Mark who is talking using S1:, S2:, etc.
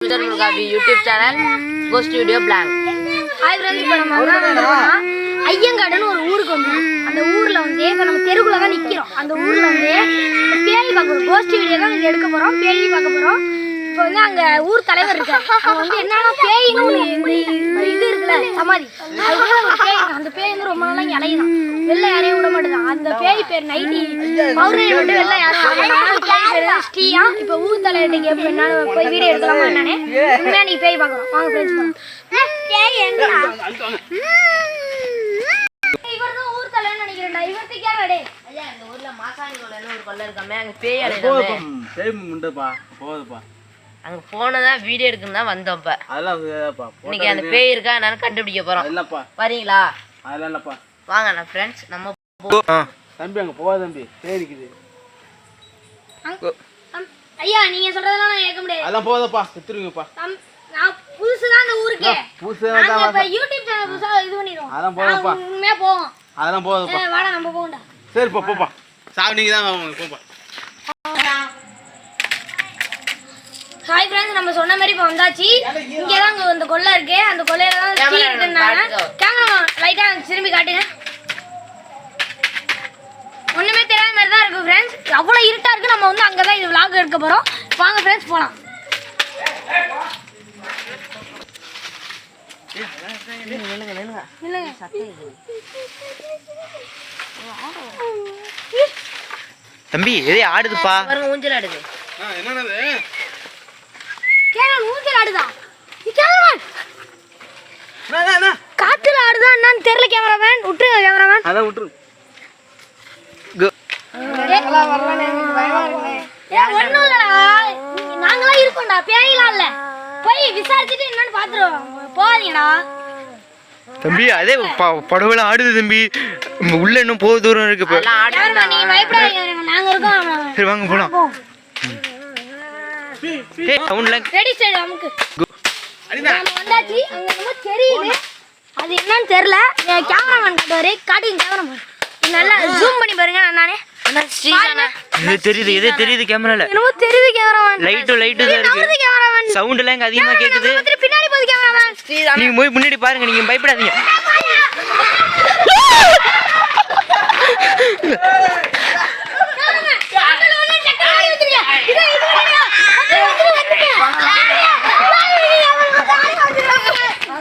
S1: YouTube channel ghost video plan.
S2: Hi friends, இப்போ நம்ம ஐயங்காடுன்னு ஒரு ஊருக்கு வந்தோம். அந்த ஊரில் வந்து இப்போ நம்ம தெருக்குள்ள தான் நிற்கிறோம். அந்த ஊரில் வந்து பேய் பார்க்க போகிறோம். கோஸ்ட் வீடியோ தான் இங்கே எடுக்க போகிறோம். பேய் பார்க்க போகிறோம். இப்போ வந்து அங்கே ஊர் தலைவர் இருக்கார். அவங்க வந்து என்னன்னா பேயின்னு ஒரு இது இருக்குல்ல சமாதி, அதுக்குள்ள ஒரு பேய். அந்த பேய் வந்து ரொம்ப நாளாக இங்கே அலையுதான், வெளில யாரையும் விட மாட்டேதான். அந்த பேய் பேர் நைட்டி பௌர்ணமி மட்டும் வெளில யாரும் பேய் பேர் ஸ்ரீயா. இப்போ ஊர் தலைவர்கிட்ட எப்படி என்னன்னு போய் வீடியோ எடுக்கலாமா என்னன்னு உண்மையாக நீ பேய் பார்க்குறோம். வாங்க ஃப்ரெண்ட்ஸ் போகலாம். பேய் எங்கடா? இவர் தான் ஊர் தலைவர்னு நினைக்கிறேன்டா. இவர்த்து கேரடே ஐயா, இந்த ஊர்ல மாசாணி கொல்லைன்னு ஒரு கொல்லை இருக்காமே, அங்க பேய் அலையுதாமே.
S3: பேய் முண்டப்பா போகுதுப்பா.
S1: அங்க போனதான் வீடியோ எடுக்கணும் தான் வந்தோம். இப்ப
S3: அதெல்லாம்
S1: இன்னைக்கு அந்த பேய் இருக்கா என்னன்னு கண்டுபிடிக்க போறோம்.
S3: இல்லப்பா,
S1: வரீங்களா?
S3: அதெல்லாம் இல்லப்பா.
S1: வாங்க நான் ஃப்ரெண்ட்ஸ் நம்ம
S3: தம்பி அங்க போகாத தம்பி, பேய் இருக்குது.
S2: ஐயா நீங்க சொல்றதெல்லாம் நான் கேட்க முடியாது.
S3: அதெல்லாம் போகாதப்பா, செத்துருங்கப்பா.
S2: நான் புதுசுதான் அந்த ஊருக்கு.
S3: புதுசுதான்
S2: இப்ப யூடியூப் சேனல் புதுசா இது பண்ணிரோம்.
S3: அதெல்லாம் போகாதப்பா.
S2: உண்மையா போவோம்.
S3: அதெல்லாம் போகாதப்பா.
S2: வாடா நம்ம போவோம்டா.
S3: சரிப்பா போப்பா. சாவு நீங்க தான் போப்பா.
S2: ஹாய் ஃப்ரெண்ட்ஸ், நம்ம சொன்ன மாதிரி இப்போ வந்தாச்சு. இங்கே தான் அந்த கொல்லை இருக்கு. அந்த கொல்லையில தான் ஸ்ரீ இருக்குன்னாங்க. கேமரா லைட்டா திரும்பி காட்டுங்க. ஒண்ணுமே தெரியாத மாதிரி தான் இருக்கு ஃப்ரெண்ட்ஸ். அவ்வளோ இருட்டா இருக்கு. நம்ம வந்து அங்கே தான் இது vlog எடுக்க போறோம். வாங்க ஃப்ரெண்ட்ஸ் போலாம்.
S4: தம்பி எதே ஆடுதுப்பா,
S1: பாருங்க ஊஞ்சல் ஆடுது.
S3: என்னது
S2: கேமரா ஊஞ்சல் ஆடுதா? கேமராமேன் காத்துல ஆடுதா என்னன்னு தெரியல. கேமராமேன் விட்டுருங்க. கேமராமேன்
S3: அதான் விட்டுரு.
S2: ஒண்ணும் இல்லடா, நாங்களாம் இருக்கோம்டா, பேயெல்லாம் இல்ல. போய் விசாரிச்சுட்டு என்னன்னு பாத்துருவோம். போகாதீங்கடா
S4: தம்பி. அதே படவுல ஆடுது தம்பி. உள்ள இன்னும் போக தூரம் இருக்கு.
S2: நீ பயப்படாதீங்க, நாங்க இருக்கோம்.
S4: சரி வாங்க போலாம்.
S2: ரெடி சைடு நமக்கு நாம வந்தாச்சு. அங்க என்னமோ தெரியுது, அது என்னன்னு தெரியல. கேமராமேன் காட்டுவாரு, காட்டுங்க. கேமராமேன் நல்லா ஜூம் பண்ணி பாருங்க. நானே
S4: தெரியுது, தெரியுது கேமரால.
S2: என்னமோ தெரியுது. கேமராமேன்
S4: லைட் தான் இருக்கு.
S2: கேமராமேன்
S4: சவுண்ட் எல்லாம் இங்க அதிகமா கேக்குது.
S2: பின்னாடி போகுது. கேமராமேன்
S4: நீங்க போய் முன்னாடி பாருங்க, நீங்க பயப்படாதீங்க.